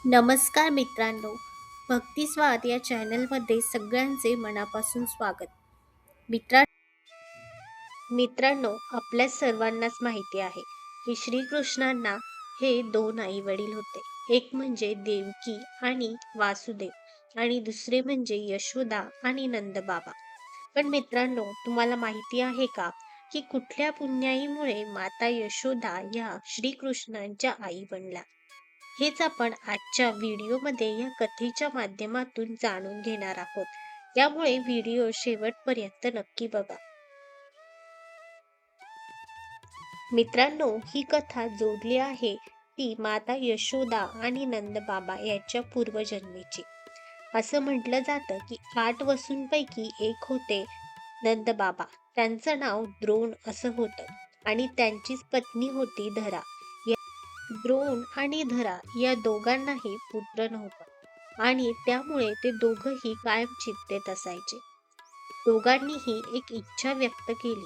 नमस्कार मित्रांनो, भक्तिस्वाद या चॅनलमध्ये सगळ्यांचे मनापासून स्वागत. मित्रा मित्रांनो, आपल्या सर्वांनाच माहिती आहे की श्रीकृष्णांना हे दोन आई वडील होते. एक म्हणजे देवकी आणि वासुदेव आणि दुसरे म्हणजे यशोदा आणि नंदबाबा. पण मित्रांनो, तुम्हाला माहिती आहे का की कुठल्या पुण्याईमुळे माता यशोदा या श्रीकृष्णांच्या आई बनल्या? हेच आपण आजच्या व्हिडिओमध्ये या कथेच्या माध्यमातून जाणून घेणार आहोत. त्यामुळे व्हिडिओ शेवटपर्यंत नक्की बघा. मित्रांनो, ही कथा जोडली आहे ती माता यशोदा आणि नंदबाबा यांच्या पूर्वजन्मीची. असं म्हटलं जातं की 8 वसूंपैकी एक होते नंदबाबा. त्यांचं नाव द्रोण असं होतं आणि त्यांचीच पत्नी होती धरा. द्रोण आणि धरा या दोघांनाही पुत्र नव्हता आणि त्यामुळे ते दोघंही कायम चिंतेत असायचे. दोघांनीही एक इच्छा व्यक्त केली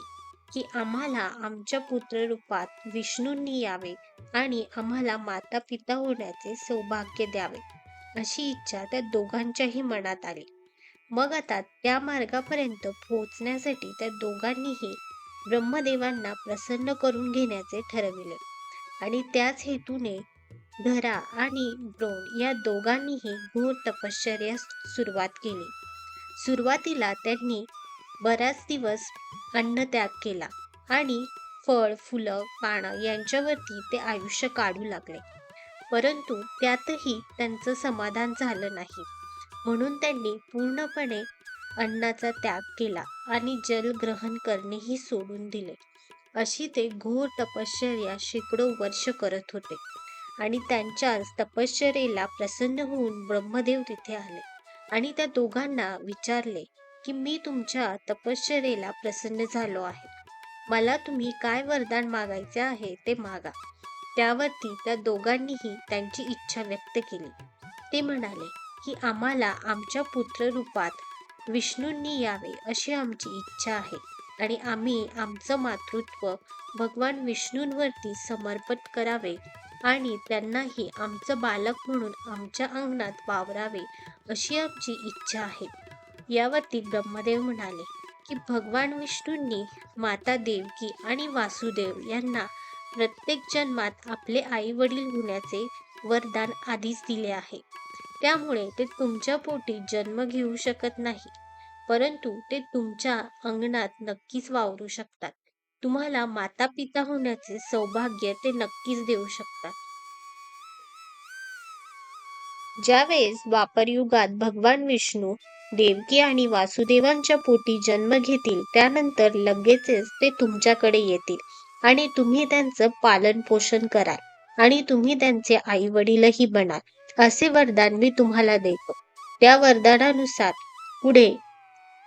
की आम्हाला आमच्या पुत्ररूपात विष्णूंनी यावे आणि आम्हाला माता पिता होण्याचे सौभाग्य द्यावे, अशी इच्छा त्या दोघांच्याही मनात आली. मग आता त्या मार्गापर्यंत पोहोचण्यासाठी त्या दोघांनीही ब्रह्मदेवांना प्रसन्न करून घेण्याचे ठरविले आणि त्याच हेतूने धरा आणि द्रोण या दोघांनीही घोर तपश्चर्यास सुरुवात केली. सुरुवातीला त्यांनी बराच दिवस अन्नत्याग केला आणि फळ, फुलं, पानं यांच्यावरती ते आयुष्य काढू लागले. परंतु त्यातही त्यांचं समाधान झालं नाही. म्हणून त्यांनी पूर्णपणे अन्नाचा त्याग केला आणि जल ग्रहण करणेही सोडून दिले. अशी ते घोर तपश्चर्या शेकडो वर्ष करत होते आणि त्यांच्याच तपश्चर्येला प्रसन्न होऊन ब्रह्मदेव तिथे आले आणि त्या दोघांना विचारले की मी तुमच्या तपश्चर्येला प्रसन्न झालो आहे. मला तुम्ही काय वरदान मागायचे आहे ते मागा. त्यावरती त्या दोघांनीही त्यांची इच्छा व्यक्त केली. ते म्हणाले की आम्हाला आमच्या पुत्ररूपात विष्णूंनी यावे अशी आमची इच्छा आहे आणि आम्ही आमचं मातृत्व भगवान विष्णूंवरती समर्पित करावे आणि त्यांनाही आमचं बालक म्हणून आमच्या अंगणात वावरावे अशी आमची इच्छा आहे. यावरती ब्रह्मदेव म्हणाले की भगवान विष्णूंनी माता देवकी आणि वासुदेव यांना प्रत्येक जन्मात आपले आई वडील होण्याचे वरदान आधीच दिले आहे. त्यामुळे ते तुमच्या पोटी जन्म घेऊ शकत नाही, परंतु ते तुमच्या अंगणात नक्कीच वावरू शकतात. तुम्हाला माता पिता होण्याचे सौभाग्य ते नक्कीच देऊ शकतात. ज्यावेळेस द्वापर युगात भगवान विष्णू देवकी आणि वासुदेवांच्या पोटी जन्म घेतील त्यानंतर लगेचच ते तुमच्याकडे येतील आणि तुम्ही त्यांचं पालन पोषण कराल आणि तुम्ही त्यांचे आई वडीलही बनाल, असे वरदान मी तुम्हाला देतो. त्या वरदानानुसार पुढे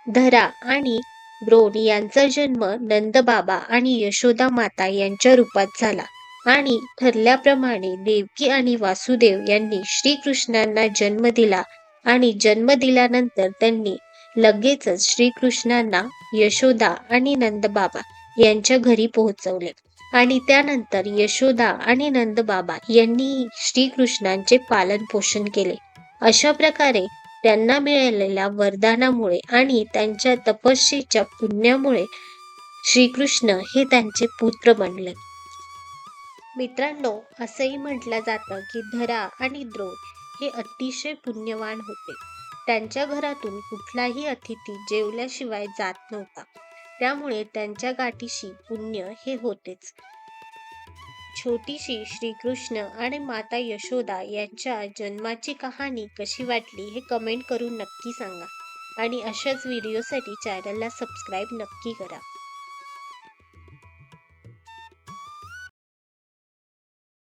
धरा आणि द्रोण यांचा जन्म नंदबाबा आणि यशोदा माता यांच्या रूपात झाला आणि ठरल्याप्रमाणे देवकी आणि वासुदेव यांनी श्रीकृष्णांना जन्म दिला आणि जन्म दिल्यानंतर त्यांनी लगेचच श्रीकृष्णांना यशोदा आणि नंदबाबा यांच्या घरी पोहोचवले आणि त्यानंतर यशोदा आणि नंदबाबा यांनी श्रीकृष्णांचे पालन पोषण केले. अशा प्रकारे त्यांना मिळालेल्या वरदानामुळे आणि त्यांच्या तपस्येच्या पुण्यामुळे श्रीकृष्ण हे त्यांचे पुत्र बनले. मित्रांनो, असंही म्हटलं जातं की धरा आणि द्रोण हे अतिशय पुण्यवान होते. त्यांच्या घरातून कुठलाही अतिथी जेवल्याशिवाय जात नव्हता. त्यामुळे त्यांच्या गाठीशी पुण्य हे होतेच. छोटीशी श्रीकृष्ण आणि माता यशोदा यांच्या जन्माची कहाणी कशी वाटली हे कमेंट करून नक्की सांगा आणि अशाच व्हिडिओसाठी चॅनलला सबस्क्राईब नक्की करा.